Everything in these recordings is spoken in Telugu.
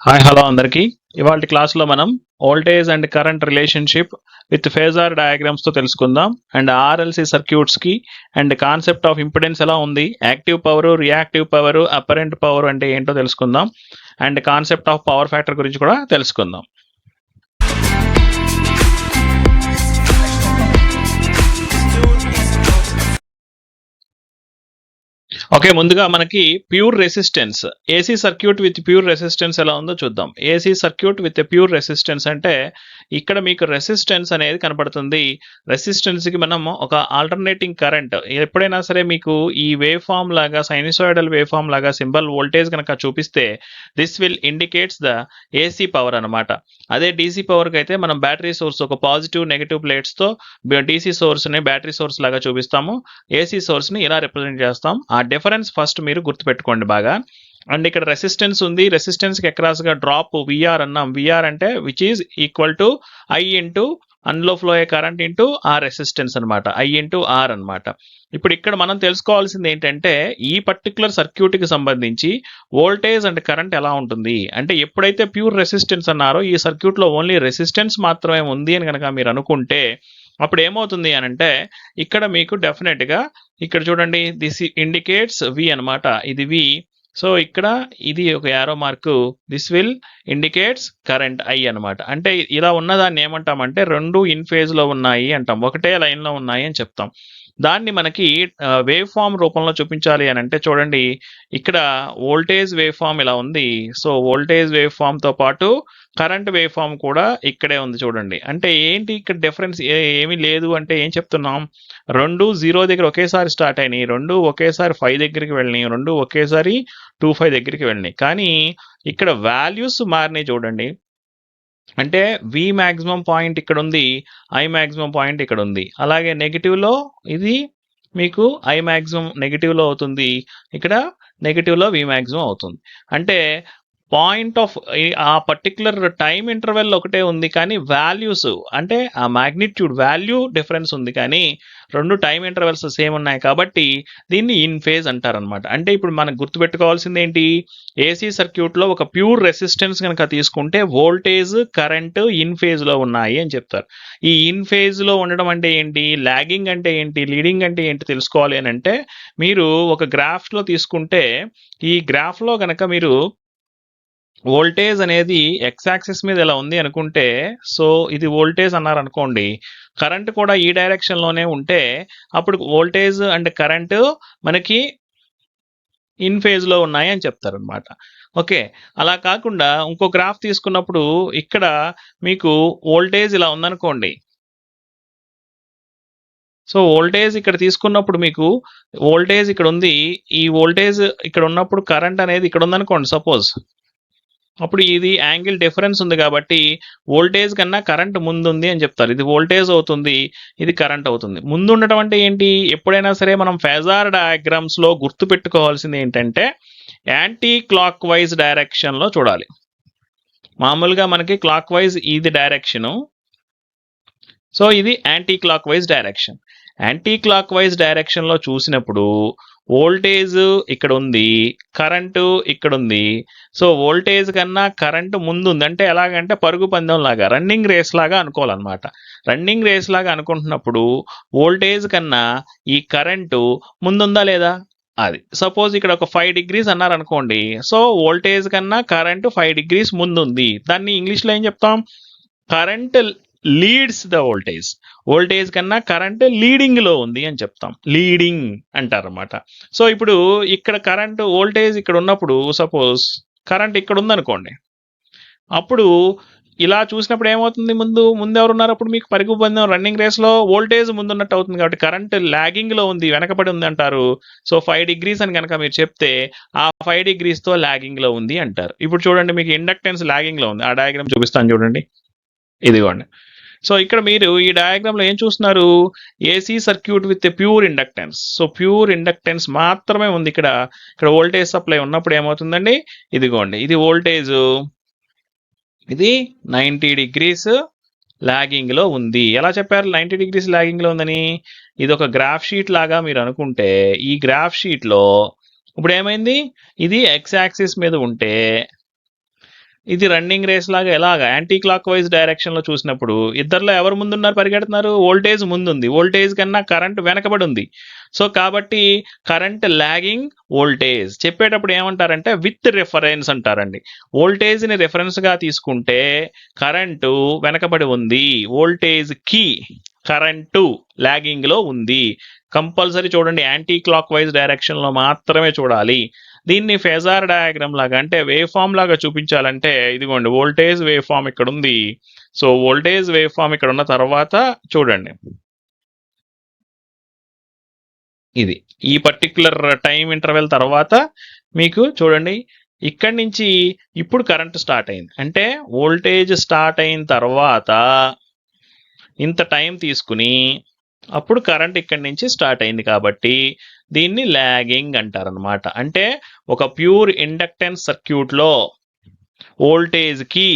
హాయ్ హలో అందరికీ. ఇవాల్టి క్లాస్లో మనం voltage and current relationship with phasor డయాగ్రామ్స్తో తెలుసుకుందాం. అండ్ ఆర్ఎల్సి సర్క్యూట్స్కి అండ్ కాన్సెప్ట్ ఆఫ్ ఇంపిడెన్స్ ఎలా ఉంది, active power, reactive power, apparent power అంటే ఏంటో తెలుసుకుందాం. And concept of power factor గురించి కూడా తెలుసుకుందాం. ఓకే, ముందుగా మనకి pure resistance, AC circuit with pure resistance ఎలా ఉందో చూద్దాం. AC circuit with pure resistance అంటే ఇక్కడ మీకు రెసిస్టెన్స్ అనేది కనపడుతుంది. రెసిస్టెన్స్కి మనం ఒక ఆల్టర్నేటింగ్ కరెంట్, ఎప్పుడైనా సరే మీకు ఈ వేవ్ ఫామ్ లాగా సైనిసాయిడల్ వేవ్ ఫామ్ లాగా సింబల్ వోల్టేజ్ కనుక చూపిస్తే this will indicates the AC power అనమాట. అదే డీసీ పవర్కి అయితే మనం బ్యాటరీ సోర్స్, ఒక పాజిటివ్ నెగిటివ్ ప్లేట్స్తో డీసీ సోర్స్ని బ్యాటరీ సోర్స్ లాగా చూపిస్తాము, ఏసీ సోర్స్ని ఇలా రిప్రజెంట్ చేస్తాం. ఆ డిఫరెన్స్ ఫస్ట్ మీరు గుర్తుపెట్టుకోండి బాగా. అండ్ ఇక్కడ రెసిస్టెన్స్ ఉంది, రెసిస్టెన్స్కి అక్రాస్గా డ్రాప్ విఆర్ అన్నాం. విఆర్ అంటే which is equal to I into అందులో ఫ్లో అయ్యే కరెంట్ ఇంటూ ఆ రెసిస్టెన్స్ అనమాట, ఐ ఇంటూ ఆర్ అనమాట. ఇప్పుడు ఇక్కడ మనం తెలుసుకోవాల్సింది ఏంటంటే ఈ పర్టికులర్ సర్క్యూట్కి సంబంధించి వోల్టేజ్ అండ్ కరెంట్ ఎలా ఉంటుంది అంటే, ఎప్పుడైతే ప్యూర్ రెసిస్టెన్స్ అన్నారో ఈ సర్క్యూట్లో ఓన్లీ రెసిస్టెన్స్ మాత్రమే ఉంది అని కనుక మీరు అనుకుంటే అప్పుడు ఏమవుతుంది అని అంటే, ఇక్కడ మీకు డెఫినెట్గా ఇక్కడ చూడండి, దిస్ ఇండికేట్స్ వి అనమాట, ఇది వి. సో ఇక్కడ ఇది ఒక arrow mark, this will indicates current I అనమాట. అంటే ఇలా ఉన్నదాన్ని ఏమంటామంటే రెండు ఇన్ ఫేజ్లో ఉన్నాయి అంటాం, ఒకటే లైన్లో ఉన్నాయి అని చెప్తాం. దాన్ని మనకి వేవ్ ఫామ్ రూపంలో చూపించాలి అని అంటే చూడండి, ఇక్కడ వోల్టేజ్ వేవ్ ఫామ్ ఇలా ఉంది. సో వోల్టేజ్ వేవ్ ఫామ్తో పాటు కరెంట్ వేవ్ ఫామ్ కూడా ఇక్కడే ఉంది చూడండి. అంటే ఏంటి ఇక్కడ డిఫరెన్స్, ఏమీ లేదు అంటే ఏం చెప్తున్నాం, రెండు 0 దగ్గర ఒకేసారి స్టార్ట్ అయినాయి, రెండు ఒకేసారి 5 దగ్గరికి వెళ్ళినాయి, రెండు ఒకేసారి 25 దగ్గరికి వెళ్ళినాయి. కానీ ఇక్కడ వాల్యూస్ మారినాయి చూడండి. అంటే వి మ్యాక్సిమం పాయింట్ ఇక్కడ ఉంది, ఐ మ్యాక్సిమం పాయింట్ ఇక్కడ ఉంది. అలాగే నెగిటివ్లో ఇది మీకు ఐ మ్యాక్సిమం నెగిటివ్లో అవుతుంది, ఇక్కడ నెగిటివ్లో వి మ్యాక్సిమం అవుతుంది. అంటే పాయింట్ ఆఫ్ ఆ పర్టికులర్ టైం ఇంటర్వెల్ ఒకటే ఉంది, కానీ వాల్యూస్ అంటే ఆ మ్యాగ్నిట్యూడ్ వాల్యూ డిఫరెన్స్ ఉంది, కానీ రెండు టైం ఇంటర్వెల్స్ సేమ్ ఉన్నాయి కాబట్టి దీన్ని ఇన్ ఫేజ్ అంటారనమాట. అంటే ఇప్పుడు మనకు గుర్తుపెట్టుకోవాల్సింది ఏంటి, ఏసీ సర్క్యూట్లో ఒక ప్యూర్ రెసిస్టెన్స్ కనుక తీసుకుంటే వోల్టేజ్ కరెంట్ ఇన్ ఫేజ్లో ఉన్నాయి అని చెప్తారు. ఈ ఇన్ ఫేజ్లో ఉండడం అంటే ఏంటి, లాగింగ్ అంటే ఏంటి, లీడింగ్ అంటే ఏంటి తెలుసుకోవాలి అని అంటే, మీరు ఒక గ్రాఫ్లో తీసుకుంటే ఈ గ్రాఫ్లో కనుక మీరు వోల్టేజ్ అనేది ఎక్స్ యాక్సిస్ మీద ఇలా ఉంది అనుకుంటే, సో ఇది వోల్టేజ్ అన్నారు అనుకోండి, కరెంట్ కూడా ఈ డైరెక్షన్లోనే ఉంటే అప్పుడు వోల్టేజ్ అండ్ కరెంట్ మనకి ఇన్ ఫేజ్లో ఉన్నాయి అని చెప్తారనమాట. ఓకే, అలా కాకుండా ఇంకో గ్రాఫ్ తీసుకున్నప్పుడు ఇక్కడ మీకు వోల్టేజ్ ఇలా ఉందనుకోండి. సో వోల్టేజ్ ఇక్కడ తీసుకున్నప్పుడు మీకు వోల్టేజ్ ఇక్కడ ఉంది, ఈ వోల్టేజ్ ఇక్కడ ఉన్నప్పుడు కరెంట్ అనేది ఇక్కడ ఉందనుకోండి సపోజ్, అప్పుడు ఇది యాంగిల్ డిఫరెన్స్ ఉంది కాబట్టి వోల్టేజ్ కన్నా కరెంట్ ముందుంది అని చెప్తారు. ఇది వోల్టేజ్ అవుతుంది, ఇది కరెంట్ అవుతుంది. ముందు ఉండటం అంటే ఏంటి, ఎప్పుడైనా సరే మనం ఫేజార్ డయాగ్రామ్స్లో గుర్తుపెట్టుకోవాల్సింది ఏంటంటే యాంటీ క్లాక్ వైజ్ డైరెక్షన్లో చూడాలి. మామూలుగా మనకి క్లాక్ వైజ్ ఇది డైరెక్షను, సో ఇది anti clock wise direction. Anti clock wise డైరెక్షన్లో చూసినప్పుడు వోల్టేజ్ ఇక్కడ ఉంది, కరెంటు ఇక్కడ ఉంది. సో వోల్టేజ్ కన్నా కరెంటు ముందు ఉంది, అంటే ఎలాగంటే పరుగు పందెం లాగా, రన్నింగ్ రేస్ లాగా అనుకోవాలన్నమాట. రన్నింగ్ రేస్ లాగా అనుకుంటున్నప్పుడు వోల్టేజ్ కన్నా ఈ కరెంటు ముందుందా లేదా, అది సపోజ్ ఇక్కడ ఒక 5 degrees అన్నారు అనుకోండి. సో వోల్టేజ్ కన్నా కరెంటు 5 degrees ముందుంది, దాన్ని ఇంగ్లీష్లో ఏం చెప్తాం, current leads the voltage, voltage కన్నా కరెంట్ లీడింగ్లో ఉంది అని చెప్తాం, లీడింగ్ అంటారన్నమాట. సో ఇప్పుడు ఇక్కడ కరెంట్ వోల్టేజ్ ఇక్కడ ఉన్నప్పుడు సపోజ్ కరెంట్ ఇక్కడ ఉందనుకోండి, అప్పుడు ఇలా చూసినప్పుడు ఏమవుతుంది, ముందు ఎవరున్నారు అప్పుడు మీకు పరుగు పందెం రన్నింగ్ రేస్లో వోల్టేజ్ ముందున్నట్టు అవుతుంది కాబట్టి కరెంట్ లాగింగ్లో ఉంది, వెనకబడి ఉంది అంటారు. సో 5 degrees అని కనుక మీరు చెప్తే ఆ 5 degreesతో లాగింగ్లో ఉంది అంటారు. ఇప్పుడు చూడండి, మీకు ఇండక్టెన్స్ లాగింగ్లో ఉంది, ఆ డయాగ్రామ్ చూపిస్తాను చూడండి, ఇదిగోండి. సో ఇక్కడ మీరు ఈ డయాగ్రామ్లో ఏం చూస్తున్నారు, AC circuit with pure inductance. So pure inductance మాత్రమే ఉంది ఇక్కడ. ఇక్కడ వోల్టేజ్ సప్లై ఉన్నప్పుడు ఏమవుతుందండి, ఇదిగోండి, ఇది వోల్టేజ్, ఇది 90 degrees లాగింగ్లో ఉంది. ఎలా చెప్పారు 90 degrees లాగింగ్లో ఉందని, ఇది ఒక గ్రాఫ్ షీట్ లాగా మీరు అనుకుంటే, ఈ గ్రాఫ్ షీట్లో ఇప్పుడు ఏమైంది, ఇది ఎక్స్ యాక్సిస్ మీద ఉంటే ఇది రన్నింగ్ రేస్ లాగా ఎలాగా యాంటీ క్లాక్ వైజ్ డైరెక్షన్ లో చూసినప్పుడు ఇద్దరిలో ఎవరు ముందున్నారు పరిగెడుతున్నారు వోల్టేజ్ ముందుంది వోల్టేజ్ కన్నా కరెంట్ వెనకబడి ఉంది సో కాబట్టి కరెంట్ లాగింగ్ వోల్టేజ్ చెప్పేటప్పుడు ఏమంటారంటే విత్ రిఫరెన్స్ అంటారండి వోల్టేజ్ ని రిఫరెన్స్ గా తీసుకుంటే కరెంటు వెనకబడి ఉంది వోల్టేజ్ కి కరెంటు లాగింగ్ లో ఉంది కంపల్సరీ చూడండి యాంటీ క్లాక్ వైజ్ డైరెక్షన్ లో మాత్రమే చూడాలి దీన్ని ఫేజార్ డయాగ్రామ్ లాగా అంటే వేవ్ ఫామ్ లాగా చూపించాలంటే ఇదిగోండి వోల్టేజ్ వేవ్ ఫామ్ ఇక్కడ ఉంది సో వోల్టేజ్ వేవ్ ఫామ్ ఇక్కడ ఉన్న తర్వాత చూడండి ఇది ఈ పర్టిక్యులర్ టైం ఇంటర్వెల్ తర్వాత మీకు చూడండి ఇక్కడి నుంచి ఇప్పుడు కరెంట్ స్టార్ట్ అయింది అంటే వోల్టేజ్ స్టార్ట్ అయిన తర్వాత ఇంత టైం తీసుకుని అప్పుడు కరెంట్ ఇక్కడి నుంచి స్టార్ట్ అయింది కాబట్టి దీన్ని లాగింగ్ అంటారనమాట అంటే ఒక ప్యూర్ ఇండక్టెన్స్ సర్క్యూట్ లో వోల్టేజ్ కి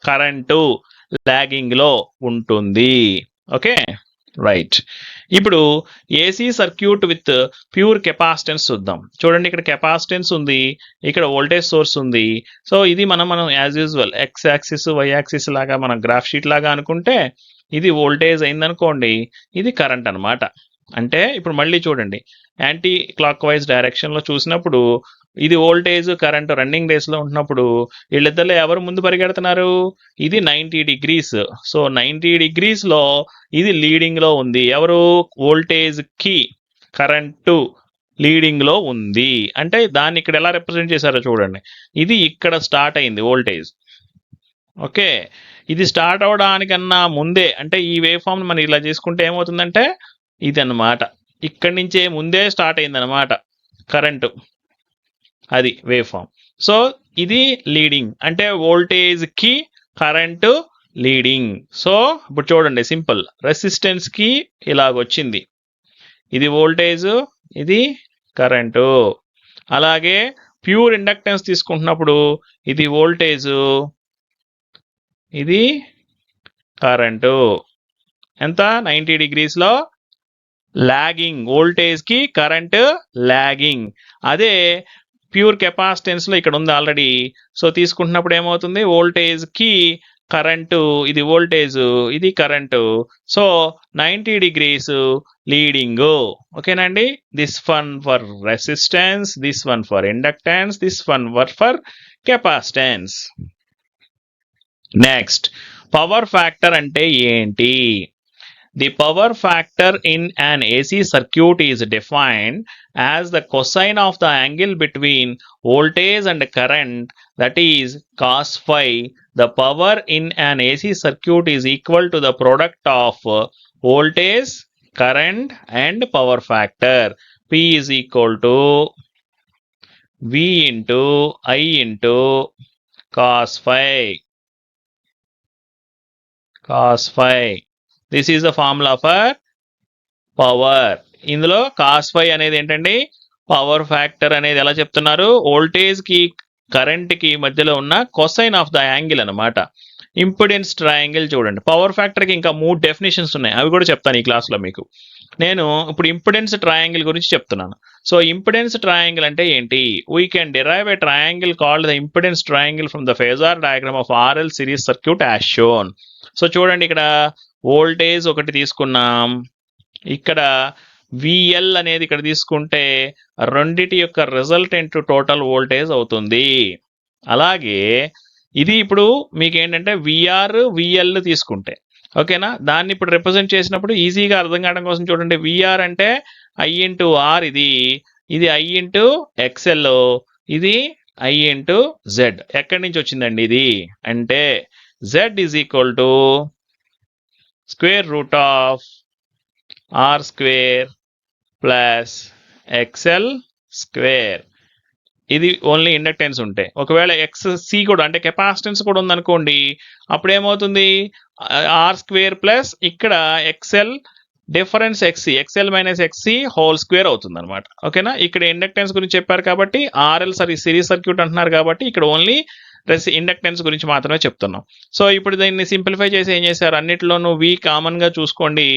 కరెంటు లాగింగ్ లో ఉంటుంది ఓకే రైట్ ఇప్పుడు AC circuit with pure capacitance చూద్దాం చూడండి ఇక్కడ కెపాసిటెన్స్ ఉంది ఇక్కడ వోల్టేజ్ సోర్స్ ఉంది సో ఇది మనం as usual x axis y axis లాగా మనం గ్రాఫ్ షీట్ లాగా అనుకుంటే ఇది వోల్టేజ్ అయిందనుకోండి ఇది కరెంట్ అనమాట అంటే ఇప్పుడు మళ్ళీ చూడండి యాంటీ క్లాక్ వైజ్ డైరెక్షన్ లో చూసినప్పుడు ఇది వోల్టేజ్ కరెంట్ రన్నింగ్ రేస్ లో ఉంటున్నప్పుడు వీళ్ళిద్దరిలో ఎవరు ముందు పరిగెడుతున్నారు ఇది 90 డిగ్రీస్ సో 90 డిగ్రీస్ లో ఇది లీడింగ్ లో ఉంది ఎవరు వోల్టేజ్ కి కరెంటు లీడింగ్ లో ఉంది అంటే దాన్ని ఇక్కడ ఎలా రిప్రజెంట్ చేశారో చూడండి ఇది ఇక్కడ స్టార్ట్ అయింది వోల్టేజ్ ఓకే ఇది స్టార్ట్ అవడానికన్నా ముందే అంటే ఈ వేవ్ ఫామ్ మనం ఇలా చేసుకుంటే ఏమవుతుందంటే ఇది అన్నమాట ఇక్కడి నుంచే ముందే స్టార్ట్ అయింది అనమాట కరెంటు అది వేవ్ ఫామ్ సో ఇది లీడింగ్ అంటే వోల్టేజ్ కి కరెంటు లీడింగ్ సో ఇప్పుడు చూడండి సింపుల్ రెసిస్టెన్స్ కి ఇలాగొచ్చింది ఇది వోల్టేజ్ ఇది కరెంటు అలాగే ప్యూర్ ఇండక్టెన్స్ తీసుకుంటున్నప్పుడు ఇది వోల్టేజ్ ఇది కరెంటు ఎంత 90 డిగ్రీస్ లో లాగింగ్ వోల్టేజ్ కి కరెంట్ లాగింగ్ అదే ప్యూర్ కెపాసిటెన్స్ లో ఇక్కడ ఉంది ఆల్రెడీ సో తీసుకుంటున్నప్పుడు ఏమవుతుంది వోల్టేజ్ కి కరెంటు ఇది వోల్టేజ్ ఇది కరెంటు సో 90 డిగ్రీస్ లీడింగ్ ఓకేనండి this one for resistance this one for inductance this one for capacitance next power factor అంటే ఏంటి The power factor in an AC circuit is defined as the cosine of the angle between voltage and current, that is cos phi. The power in an AC circuit is equal to the product of voltage, current and power factor. P is equal to V into I into cos phi. Cos phi. This is the formula for power ఇందులో కాస్ ఫై అనేది ఏంటండి పవర్ ఫ్యాక్టర్ అనేది ఎలా చెప్తున్నారు వోల్టేజ్ కి కరెంట్ కి మధ్యలో ఉన్న కొసైన్ ఆఫ్ ద యాంగిల్ అనమాట ఇంపిడెన్స్ ట్రయాంగిల్ చూడండి పవర్ ఫ్యాక్టర్ కి ఇంకా 3 డెఫినేషన్స్ ఉన్నాయి అవి కూడా చెప్తాను ఈ క్లాస్ లో మీకు నేను ఇప్పుడు ఇంపిడెన్స్ ట్రయాంగిల్ గురించి చెప్తున్నాను సో ఇంపిడెన్స్ ట్రయాంగిల్ అంటే ఏంటి we can derive a triangle called the impedance triangle from the phasor diagram of RL series circuit as shown so చూడండి ఇక్కడ వోల్టేజ్ ఒకటి తీసుకున్నాం ఇక్కడ విఎల్ అనేది ఇక్కడ తీసుకుంటే రెండిటి యొక్క రిజల్టెంట్ టోటల్ వోల్టేజ్ అవుతుంది అలాగే ఇది ఇప్పుడు మీకు ఏంటంటే విఆర్ విఎల్ తీసుకుంటే ఓకేనా దాన్ని ఇప్పుడు రిప్రజెంట్ చేసినప్పుడు ఈజీగా అర్థం కావడం కోసం చూడండి విఆర్ అంటే ఐ ఇంటూ ఆర్ ఇది ఐ ఇంటూ ఎక్స్ఎల్ ఇది ఐ ఇంటూ జెడ్ ఎక్కడి నుంచి వచ్చిందండి ఇది అంటే Z is equal to square root of R square plus XL square ఇది ఓన్లీ ఇండక్టెన్స్ ఉంటే ఒకవేళ ఎక్స్సి కూడా అంటే కెపాసిటెన్స్ కూడా ఉందనుకోండి అప్పుడు ఏమవుతుంది ఆర్ స్క్వేర్ ప్లస్ ఇక్కడ XL difference XL minus XC whole square అవుతుంది అనమాట ఓకేనా ఇక్కడ ఇండక్టెన్స్ గురించి చెప్పారు కాబట్టి ఆర్ఎల్ సిరీస్ సర్క్యూట్ అంటున్నారు కాబట్టి ఇక్కడ ఓన్లీ ఇండక్టెన్స్ గురించి మాత్రమే చెప్తున్నాం సో ఇప్పుడు దీన్ని సింప్లిఫై చేసి ఏం చేశారు అన్నిటిలోనూ వి కామన్ గా చూసుకోండి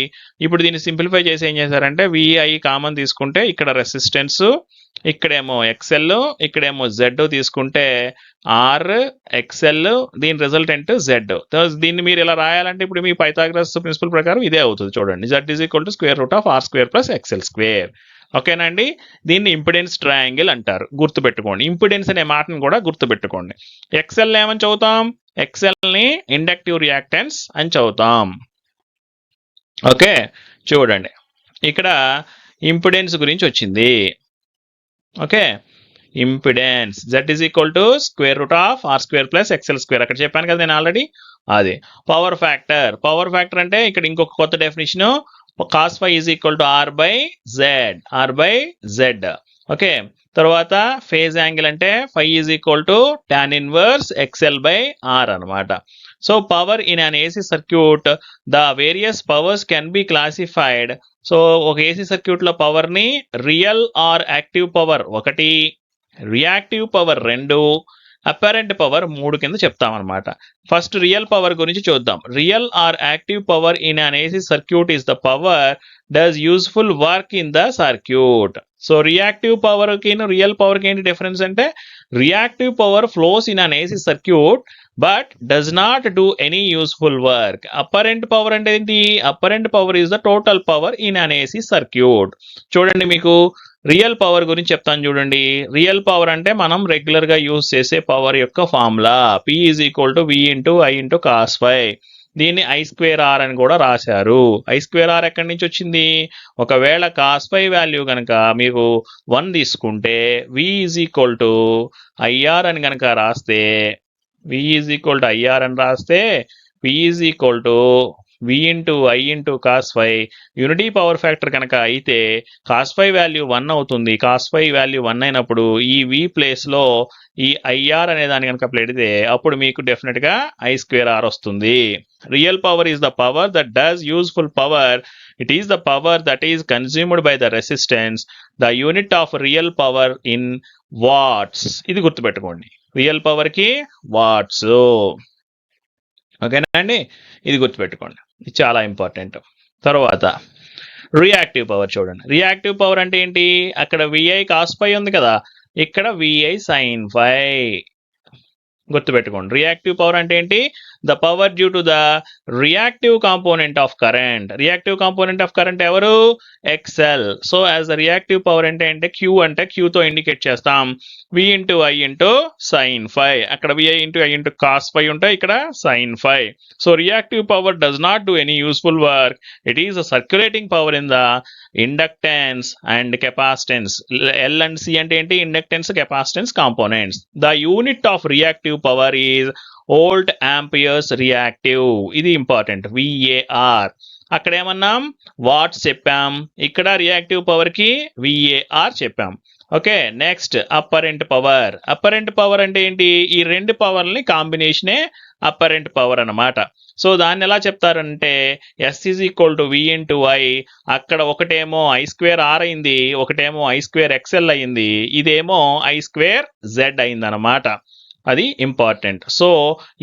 ఇప్పుడు దీన్ని సింప్లిఫై చేసి ఏం చేశారంటే విఐ కామన్ తీసుకుంటే ఇక్కడ రెసిస్టెన్స్ ఇక్కడేమో ఎక్స్ఎల్, ఇక్కడేమో జెడ్ తీసుకుంటే ఆర్ ఎక్స్ఎల్, దీని రిజల్టెంట్ జెడ్. దీన్ని మీరు ఇలా రాయాలంటే ఇప్పుడు మీ పైథాగరస్ ప్రిన్సిపల్ ప్రకారం ఇదే అవుతుంది చూడండి. Z is equal to square root of R square plus XL square. ఓకేనండి. దీన్ని ఇంపిడెన్స్ ట్రయాంగిల్ అంటారు, గుర్తుపెట్టుకోండి. ఇంపిడెన్స్ అనే మాటను కూడా గుర్తుపెట్టుకోండి. ఎక్స్ఎల్ ఏమని చదువుతాం? ఎక్స్ఎల్ ని ఇండక్టివ్ రియాక్టెన్స్ అని చదువుతాం. ఓకే, చూడండి ఇక్కడ ఇంపిడెన్స్ గురించి వచ్చింది. Okay, impedance Z is equal to square root of R square plus XL square. అక్కడ చెప్పాను కదా నేను ఆల్రెడీ. అది పవర్ ఫ్యాక్టర్. పవర్ ఫ్యాక్టర్ అంటే ఇక్కడ ఇంకొక కొత్త definition, cos phi is equal to R by Z. Okay, తర్వాత ఫేజ్ యాంగిల్ అంటే phi is equal to tan inverse XL by R అనమాట. So power in an AC circuit, the various powers can be classified. So ఒక ఏసీ సర్క్యూట్ లో పవర్ ని real or active power 1, reactive power 2, apparent power 3 కింద చెప్తామన్నమాట. ఫస్ట్ రియల్ పవర్ గురించి చూద్దాం. Real or active power in an AC circuit is the power does useful work in the circuit. So reactive power కి రియల్ పవర్ కి ఏంటి డిఫరెన్స్ అంటే, reactive power flows in an AC circuit but does not do any useful work. Apparent power అంటే ఏంటి? Apparent power is the total power in an AC circuit. చూడండి మీకు రియల్ పవర్ గురించి చెప్తాను చూడండి. రియల్ పవర్ అంటే మనం రెగ్యులర్ గా యూజ్ చేసే పవర్ యొక్క formula P is equal to V into I into cos phi. దీన్ని I స్క్వేర్ ఆర్ అని కూడా రాశారు. I స్క్వేర్ ఆర్ ఎక్కడి నుంచి వచ్చింది? ఒకవేళ కాస్ ఫై వాల్యూ కనుక మీకు 1 తీసుకుంటే V is equal to IR అని కనుక రాస్తే, V is equal to IR అని రాస్తే P is equal to V into I into cos phi. Unity power factor కనుక అయితే కాస్ ఫై వాల్యూ 1 అవుతుంది. కాస్ ఫై వాల్యూ 1 అయినప్పుడు ఈ V ప్లేస్ లో ఈ IR అనే దాన్ని కనుక పెడితే అప్పుడు మీకు డెఫినెట్ గా I స్క్వేర్ ఆర్ వస్తుంది. Real power is the power that does useful power. It is the power that is consumed by the resistance. The unit of real power in watts. ఇది గుర్తుపెట్టుకోండి, రియల్ పవర్ కి వాట్స్. ఓకేనా అండి, ఇది గుర్తుపెట్టుకోండి, ఇది చాలా ఇంపార్టెంట్. తర్వాత రియాక్టివ్ పవర్ చూడండి. రియాక్టివ్ పవర్ అంటే ఏంటి? అక్కడ VI కాస్ ఫై ఉంది కదా, ఇక్కడ VI సైన్ ఫై. గుర్తుపెట్టుకోండి, రియాక్టివ్ పవర్ అంటే ఏంటి? The power due to the reactive component of current. Reactive component of current ఎవరు? XL. So as the reactive power అంటే Q అంటే Q తో ఇండికేట్ చేస్తాం. V into I into sine phi. అక్కడ VI into I into cos phi ఉంటాయి, ఇక్కడ sine phi. So reactive power does not do any useful work. It is a circulating power in the inductance and capacitance. L and C అంటే ఏంటి? Inductance, capacitance components. The unit of reactive power is volt amperes reactive. ఇది ఇంపార్టెంట్, VAR. అక్కడ ఏమన్నాం? వాట్స్ చెప్పాం, ఇక్కడ రియాక్టివ్ పవర్ కి VAR చెప్పాం. Okay, next apparent power. Apparent power అంటే ఏంటి? ఈ రెండు పవర్లని కాంబినేషనే అప్పరెంట్ పవర్ అన్నమాట. సో దాన్ని ఎలా చెప్తారంటే S is equal to V into I. అక్కడ ఒకటేమో I స్క్వేర్ ఆర్ అయింది, ఒకటేమో I స్క్వేర్ ఎక్స్ఎల్ అయింది, ఇదేమో I స్క్వేర్ జెడ్ అయింది అనమాట. అది ఇంపార్టెంట్. సో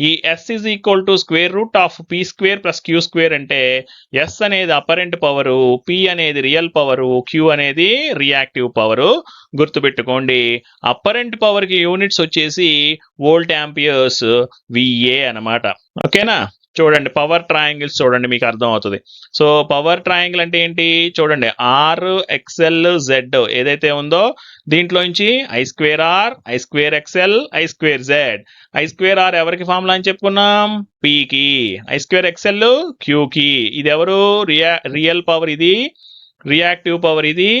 ఈ S is equal to square root of P square plus Q square అంటే S అనేది అపరెంట్ పవరు, P అనేది రియల్ పవరు, Q అనేది రియాక్టివ్ పవరు. గుర్తుపెట్టుకోండి, అపరెంట్ పవర్ కి యూనిట్స్ వచ్చేసి వోల్ట్ ఆంపియర్స్ VA అనమాట. ఓకేనా? చూడండి పవర్ ట్రయాంగిల్స్ చూడండి, మీకు అర్థం అవుతుంది. సో పవర్ ట్రయాంగిల్ అంటే ఏంటి? చూడండి, ఆర్ ఎక్స్ఎల్ జెడ్ ఏదైతే ఉందో దీంట్లో నుంచి I square R, I square XL, I square Z. I square R ఎవరికి ఫార్ములా అని చెప్పుకున్నాం? P కి. I స్క్వేర్ ఎక్స్ఎల్ Q కి. ఇది ఎవరు? రియల్ పవర్ ఇది, రియాక్టివ్ పవర్ ఇది,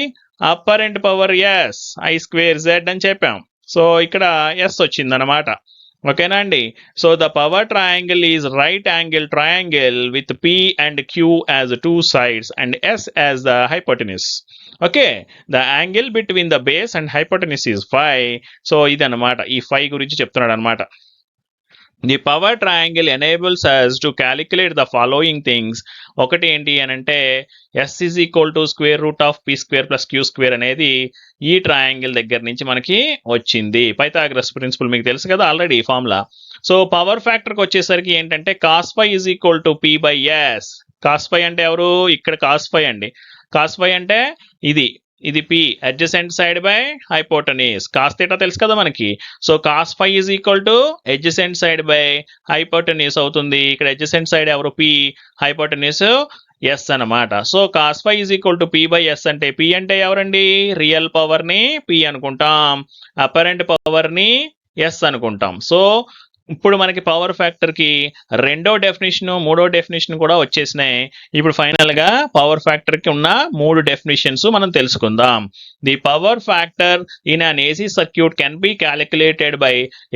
apparent power I square Z అని చెప్పాం. సో ఇక్కడ S వచ్చింది అనమాట. ఓకేనా అండి? So the power triangle is right angle triangle with P and Q as 2 sides and S as the hypotenuse. Okay, the angle between the base and hypotenuse is phi. So ఇదన్నమాట, ఈ ఫై గురించి చెప్తున్నాడు అనమాట. The power triangle enables us to calculate the following things. ఒకటి ఏంటి అని అంటే S is equal to square root of P square plus Q square అనేది ఈ ట్రయాంగిల్ దగ్గర నుంచి మనకి వచ్చింది. పైథాగరస్ ప్రిన్సిపల్ మీకు తెలుసు కదా ఆల్రెడీ ఫార్ములా. సో పవర్ ఫ్యాక్టర్కి వచ్చేసరికి ఏంటంటే cos phi is equal to P by S. Cos phi అంటే ఎవరు? ఇక్కడ కాస్ ఫై అండి. కాస్ ఫై అంటే ఇది ఇది P adjacent side by hypotenuse. Cos theta తెలుసు కదా మనకి. So cos phi is equal to adjacent side by hypotenuse అవుతుంది. ఇక్కడ అడ్జసెంట్ సైడ్ ఎవరు పి, హైపోటనీస్ ఎస్ అన్నమాట. So cos phi is equal to P by S అంటే పి అంటే ఎవరండి, రియల్ పవర్ ని పి అనుకుంటాం, అపరెంట్ పవర్ ని ఎస్ అనుకుంటాం. సో ఇప్పుడు మనకి పవర్ ఫ్యాక్టర్ కి రెండో డెఫినేషన్ మూడో డెఫినేషన్ కూడా వచ్చేసినాయి. ఇప్పుడు ఫైనల్ గా పవర్ ఫ్యాక్టర్ కి ఉన్న 3 డెఫినేషన్స్ మనం తెలుసుకుందాం. The power factor in an AC circuit can be calculated by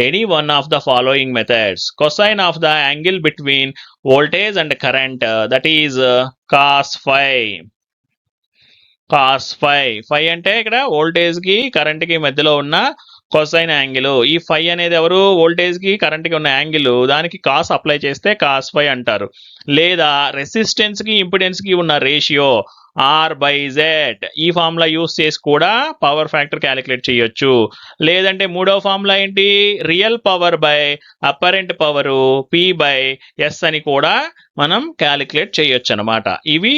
any one of the following methods. Cosine of the angle between voltage and current, that is cos phi. Cos phi, phi అంటే ఇక్కడ వోల్టేజ్ కి కరెంట్ కి మధ్యలో ఉన్న కొసైన్ యాంగిల్. ఈ ఫై అనేది ఎవరు, వోల్టేజ్ కి కరెంట్ కి ఉన్న యాంగిల్, దానికి కాస్ అప్లై చేస్తే కాస్ ఫై అంటారు. లేదా రెసిస్టెన్స్ కి ఇంపిడెన్స్ కి ఉన్న రేషియో ఆర్ బై జెడ్, ఈ ఫార్ములా యూస్ చేసి కూడా పవర్ ఫ్యాక్టర్ క్యాలిక్యులేట్ చేయొచ్చు. లేదంటే మూడో ఫార్ములా ఏంటి, real power by apparent power P by S అని కూడా మనం క్యాలిక్యులేట్ చేయొచ్చు అనమాట. ఇవి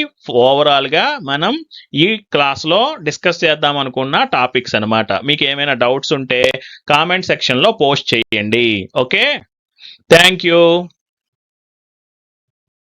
ఓవరాల్ గా మనం ఈ క్లాస్ లో డిస్కస్ చేద్దాం అనుకున్న టాపిక్స్ అనమాట. మీకు ఏమైనా డౌట్స్ ఉంటే కామెంట్ సెక్షన్ లో పోస్ట్ చేయండి. Okay, thank you.